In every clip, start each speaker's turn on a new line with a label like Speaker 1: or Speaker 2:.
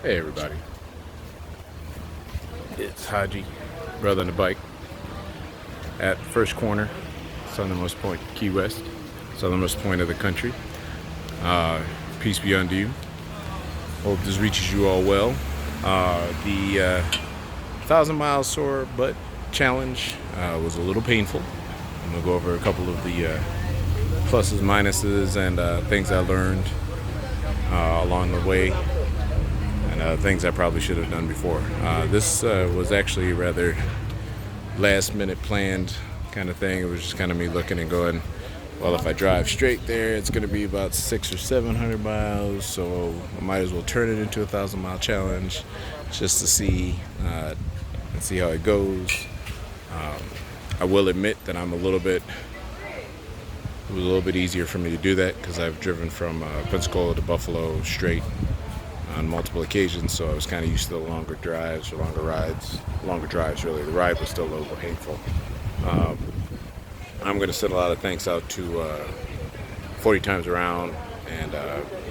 Speaker 1: Hey everybody, it's Haji, brother on the bike, at First Corner, southernmost point, Key West, southernmost point of the country. Peace be unto you. Hope this reaches you all well. The 1,000-mile sore butt challenge was a little painful. I'm going to go over a couple of the pluses, minuses, and things I learned along the way. And things I probably should have done before. This was actually rather last minute planned kind of thing. It was just kind of me looking and going, well, if I drive straight there, it's going to be about 600 or 700 miles, so I might as well turn it into a 1,000-mile challenge just to see how it goes. I will admit that it was a little bit easier for me to do that because I've driven from Pensacola to Buffalo straight on multiple occasions, so I was kind of used to the longer drives or longer rides. Longer drives, really. The ride was still a little bit painful. I'm going to send a lot of thanks out to 40 Times Around and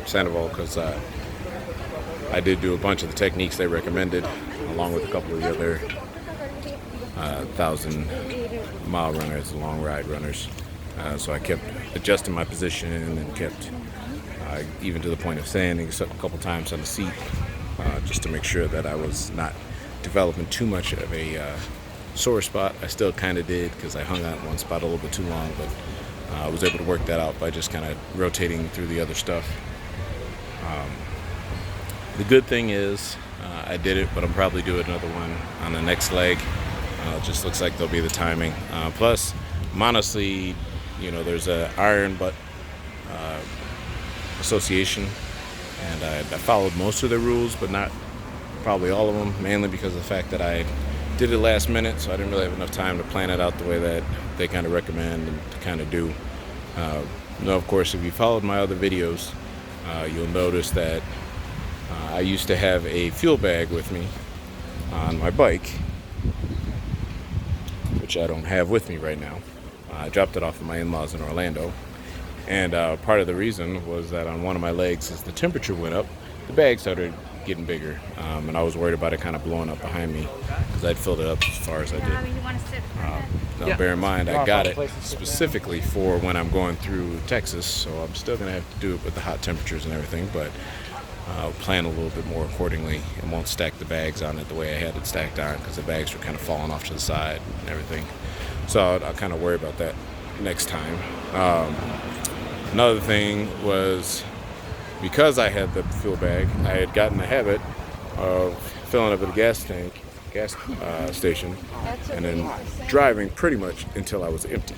Speaker 1: Sandoval, because I did do a bunch of the techniques they recommended, along with a couple of the other 1,000-mile runners, long ride runners. So I kept adjusting my position and kept even to the point of standing a couple times on the seat, just to make sure that I was not developing too much of a sore spot. I still kind of did, because I hung out in one spot a little bit too long, but I was able to work that out by just kind of rotating through the other stuff. The good thing is I did it, but I'm probably doing another one on the next leg. It just looks like there'll be the timing. Plus, I'm honestly, there's a iron butt association, and I followed most of their rules, but not probably all of them, mainly because of the fact that I did it last minute, so I didn't really have enough time to plan it out the way that they kind of recommend and to kind of do. Of course, if you followed my other videos, you'll notice that I used to have a fuel bag with me on my bike, which I don't have with me right now. I dropped it off of my in-laws in Orlando. And part of the reason was that on one of my legs, as the temperature went up, the bag started getting bigger. And I was worried about it kind of blowing up behind me, because I'd filled it up as far as I did. Now, bear in mind, I got it specifically for when I'm going through Texas, so I'm still going to have to do it with the hot temperatures and everything, but I'll plan a little bit more accordingly and won't stack the bags on it the way I had it stacked on, because the bags were kind of falling off to the side and everything. So I'll kind of worry about that next time. Another thing was, because I had the fuel bag, I had gotten the habit of filling up at a gas station and then driving pretty much until I was empty.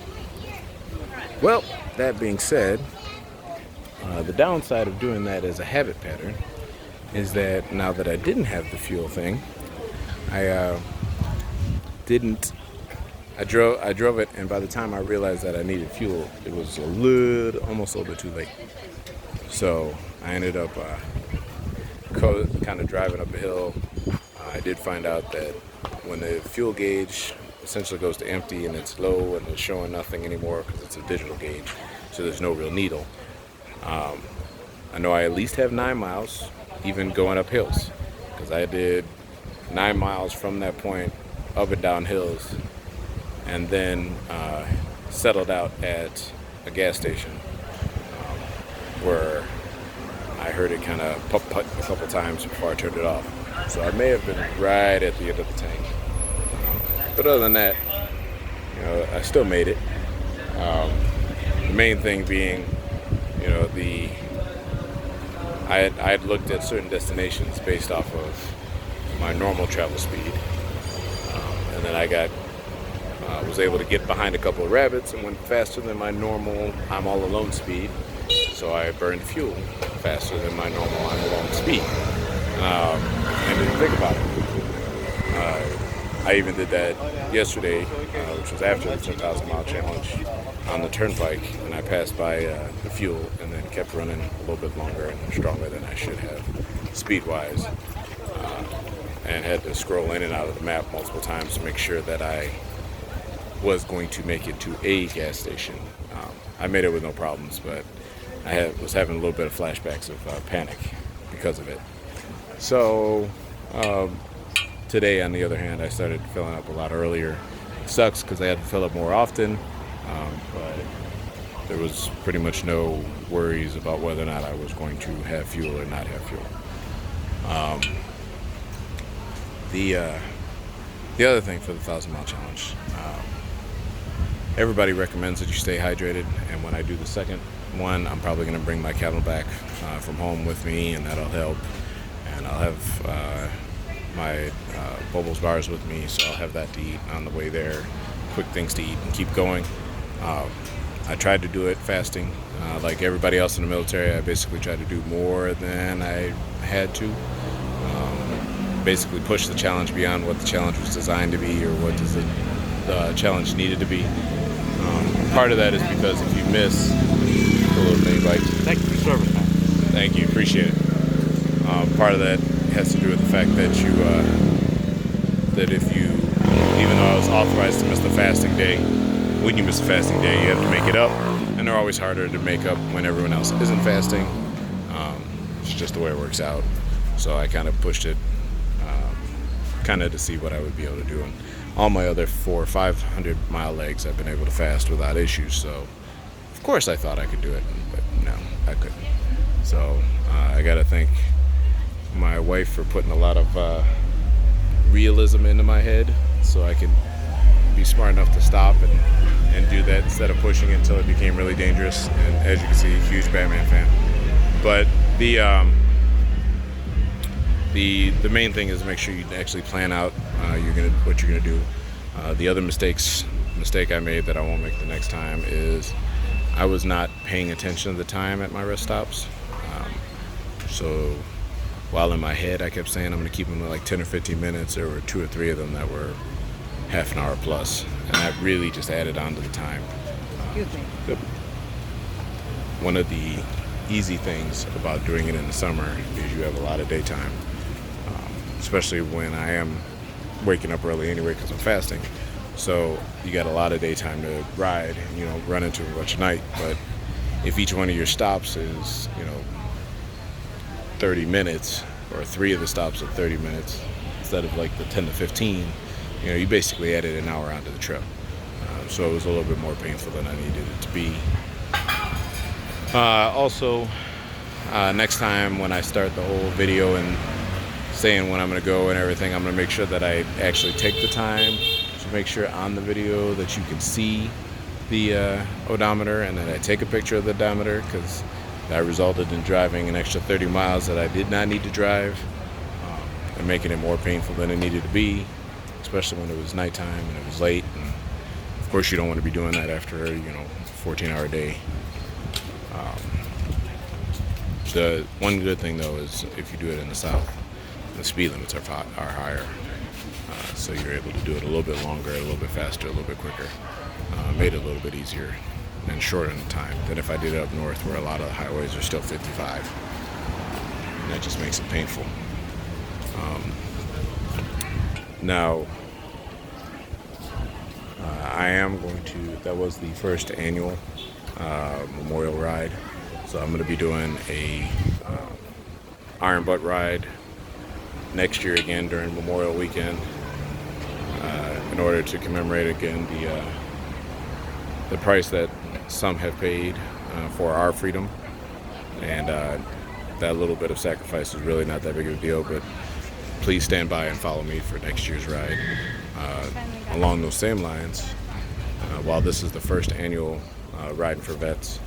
Speaker 1: Well, that being said, the downside of doing that as a habit pattern is that now that I didn't have the fuel thing, I drove it, and by the time I realized that I needed fuel, it was almost a little bit too late. So I ended up kind of driving up a hill. I did find out that when the fuel gauge essentially goes to empty and it's low and it's showing nothing anymore, because it's a digital gauge, so there's no real needle. I know I at least have 9 miles, even going up hills, because I did 9 miles from that point up and down hills, and then settled out at a gas station where I heard it kind of putt-putt a couple times before I turned it off. So I may have been right at the end of the tank. But other than that, I still made it. The main thing being, I had looked at certain destinations based off of my normal travel speed, and then I was able to get behind a couple of rabbits and went faster than my normal I'm all alone speed. So I burned fuel faster than my normal I'm alone speed. And didn't think about it. I even did that yesterday, which was after the 10,000-mile challenge, on the turnpike, and I passed by the fuel and then kept running a little bit longer and stronger than I should have, speed-wise, and had to scroll in and out of the map multiple times to make sure that I was going to make it to a gas station. I made it with no problems, but I was having a little bit of flashbacks of panic because of it. So today, on the other hand, I started filling up a lot earlier. It sucks because I had to fill up more often, but there was pretty much no worries about whether or not I was going to have fuel or not have fuel. The other thing for the 1,000-mile challenge, everybody recommends that you stay hydrated, and when I do the second one, I'm probably going to bring my Camelback from home with me, and that'll help. And I'll have my Bubbles bars with me, so I'll have that to eat on the way there. Quick things to eat and keep going. I tried to do it fasting. Like everybody else in the military, I basically tried to do more than I had to. Basically push the challenge beyond what the challenge was designed to be or what the challenge needed to be. Part of that is because if you miss a little mini bike.
Speaker 2: Thank you for service, man.
Speaker 1: Thank you, appreciate it. Part of that has to do with the fact that that if you, even though I was authorized to miss the fasting day, when you miss the fasting day, you have to make it up, and they're always harder to make up when everyone else isn't fasting. It's just the way it works out. So I kind of pushed it, kind of to see what I would be able to do. And all my other 400 or 500 mile legs, I've been able to fast without issues. So of course I thought I could do it, but no, I couldn't. So I got to thank my wife for putting a lot of realism into my head so I could be smart enough to stop and do that instead of pushing it until it became really dangerous. And as you can see, huge Batman fan. But the main thing is make sure you actually plan out what you're gonna do. The other mistake I made that I won't make the next time is I was not paying attention to the time at my rest stops. So while in my head I kept saying I'm gonna keep them at like 10 or 15 minutes, there were 2 or 3 of them that were half an hour plus, and that really just added on to the time.
Speaker 3: Excuse me.
Speaker 1: One of the easy things about doing it in the summer is you have a lot of daytime, especially when I am waking up early anyway because I'm fasting. So you got a lot of daytime to ride, run into a bunch of night. But if each one of your stops is, 30 minutes, or 3 of the stops are 30 minutes, instead of like the 10 to 15, you basically added an hour onto the trip. So it was a little bit more painful than I needed it to be. Also, next time when I start the whole video and saying when I'm going to go and everything, I'm going to make sure that I actually take the time to make sure on the video that you can see the odometer, and that I take a picture of the odometer, because that resulted in driving an extra 30 miles that I did not need to drive, and making it more painful than it needed to be, especially when it was nighttime and it was late. And of course you don't want to be doing that after 14-hour day. The one good thing though is if you do it in the south, the speed limits are higher, so you're able to do it a little bit longer, a little bit faster, a little bit quicker. Made it a little bit easier and shorter in the time than if I did it up north, where a lot of the highways are still 55, and that just makes it painful. Now, I am going to, that was the first annual memorial ride, so I'm going to be doing a Iron Butt ride next year again during Memorial Weekend, in order to commemorate again the price that some have paid for our freedom. And that little bit of sacrifice is really not that big of a deal, but please stand by and follow me for next year's ride. Along those same lines, while this is the first annual Riding for Vets,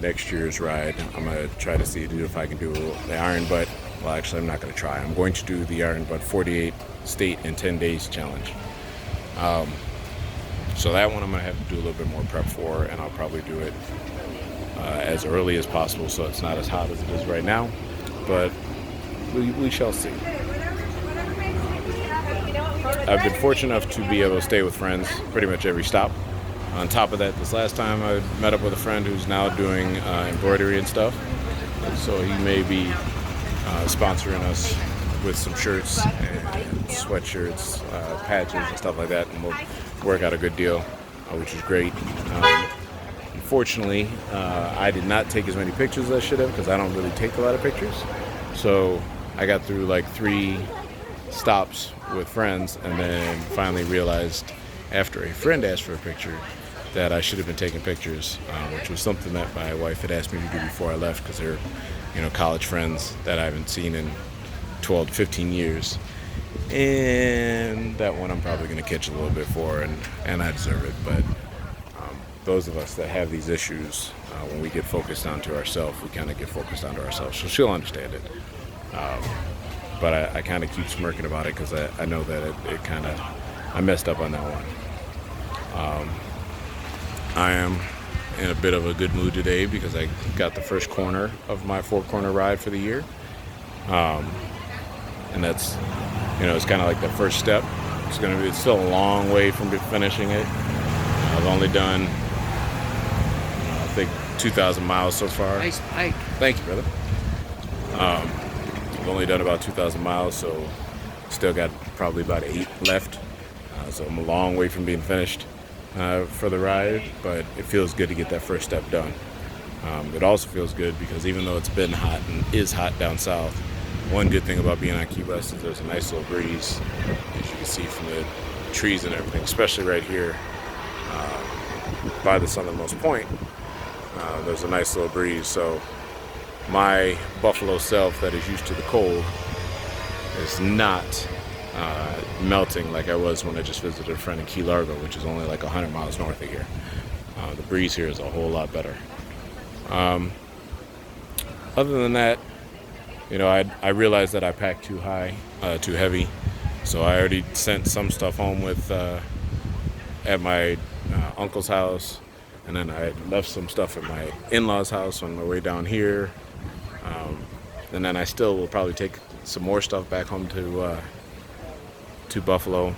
Speaker 1: next year's ride, I'm going to try to see if I can do the Iron Butt. Well, actually, I'm not going to try. I'm going to do the Iron Butt 48 state in 10 days challenge. So that one I'm going to have to do a little bit more prep for, and I'll probably do it as early as possible so it's not as hot as it is right now. But we shall see. I've been fortunate enough to be able to stay with friends pretty much every stop. On top of that, this last time I met up with a friend who's now doing embroidery and stuff. So he may be sponsoring us with some shirts and sweatshirts, patches and stuff like that, and we'll work out a good deal, which is great. Unfortunately, I did not take as many pictures as I should have, because I don't really take a lot of pictures. So I got through like 3 stops with friends, and then finally realized after a friend asked for a picture that I should have been taking pictures, which was something that my wife had asked me to do before I left, because they're, college friends that I haven't seen in 12 to 15 years. And that one I'm probably going to catch a little bit for, and I deserve it. But those of us that have these issues, when we get focused onto ourselves, we kind of get focused onto ourselves. So she'll understand it. But I kind of keep smirking about it because I know that it kind of, I messed up on that one. I am in a bit of a good mood today because I got the first corner of my 4-corner ride for the year. And that's, it's kind of like the first step. It's still a long way from finishing it. I've only done, I think, 2,000 miles so far.
Speaker 2: Nice bike.
Speaker 1: Thank you, brother. I've only done about 2,000 miles, so still got probably about 8 left. So I'm a long way from being finished for the ride, but it feels good to get that first step done. It also feels good because even though it's been hot and is hot down south, one good thing about being on Key West is there's a nice little breeze, as you can see from the trees and everything, especially right here by the southernmost point. There's a nice little breeze, so my buffalo self that is used to the cold is not melting like I was when I just visited a friend in Key Largo, which is only like 100 miles north of here. The breeze here is a whole lot better. Other than that, I realized that I packed too heavy, so I already sent some stuff home at my uncle's house, and then I left some stuff at my in-laws' house on my way down here, and then I still will probably take some more stuff back home to Buffalo.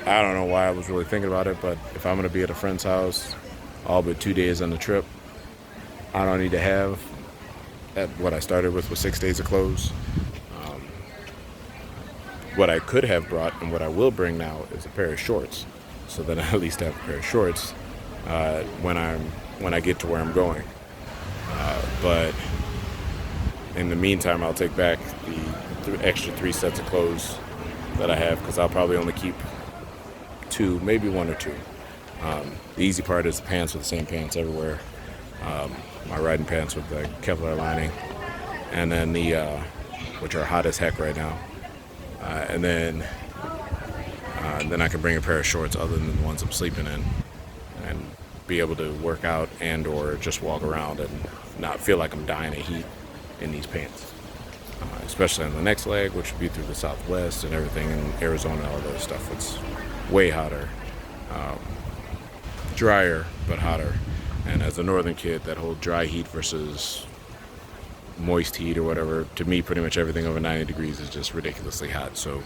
Speaker 1: I don't know why I was really thinking about it, but if I'm going to be at a friend's house all but 2 days on the trip, I don't need to have at what I started with was 6 days of clothes. What I could have brought and what I will bring now is a pair of shorts, so that I at least have a pair of shorts when I get to where I'm going. But in the meantime, I'll take back the extra 3 sets of clothes that I have, because I'll probably only keep 2, maybe 1 or 2. The easy part is the pants with the same pants everywhere. My riding pants with the Kevlar lining, and then which are hot as heck right now. And then I can bring a pair of shorts other than the ones I'm sleeping in, and be able to work out and or just walk around and not feel like I'm dying of heat in these pants. Especially on the next leg, which would be through the Southwest and everything in Arizona and all that stuff. It's way hotter, drier but hotter. And as a northern kid, that whole dry heat versus moist heat or whatever, to me, pretty much everything over 90 degrees is just ridiculously hot. So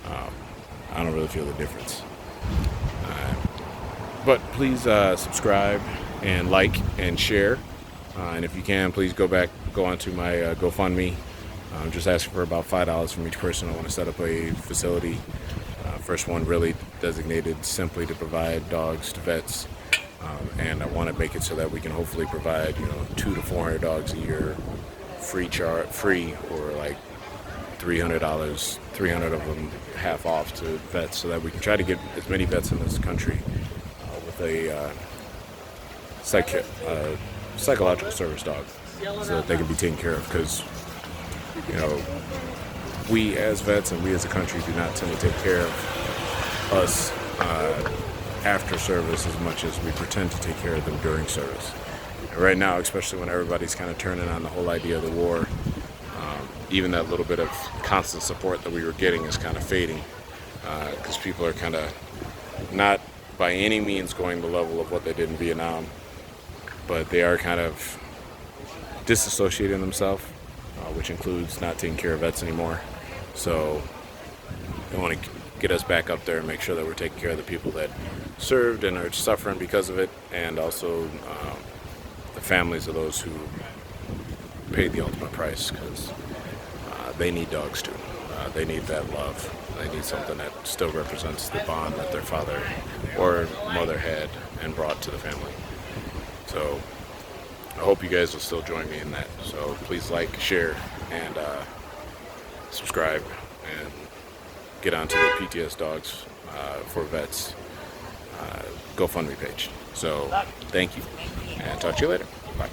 Speaker 1: I don't really feel the difference. But please subscribe and like and share. And if you can, please go onto my GoFundMe. I'm just asking for about $5 from each person. I want to set up a facility. First one really designated simply to provide dogs to vets. And I want to make it so that we can hopefully provide, 200 to 400 dogs a year, free or like $300, 300 of them half off to vets, so that we can try to get as many vets in this country with a psychological service dog, so that they can be taken care of. Because, we as vets and we as a country do not tend to take care of us after service as much as we pretend to take care of them during service. And right now, especially when everybody's kind of turning on the whole idea of the war, even that little bit of constant support that we were getting is kind of fading, because people are kind of not by any means going the level of what they did in Vietnam, but they are kind of disassociating themselves, which includes not taking care of vets anymore. So they want to get us back up there and make sure that we're taking care of the people that served and are suffering because of it, and also the families of those who paid the ultimate price, because they need dogs too. They need that love. They need something that still represents the bond that their father or mother had and brought to the family. So I hope you guys will still join me in that. So please like, share, and subscribe, and get onto the PTS Dogs for Vets GoFundMe page. So thank you, and talk to you later. Bye.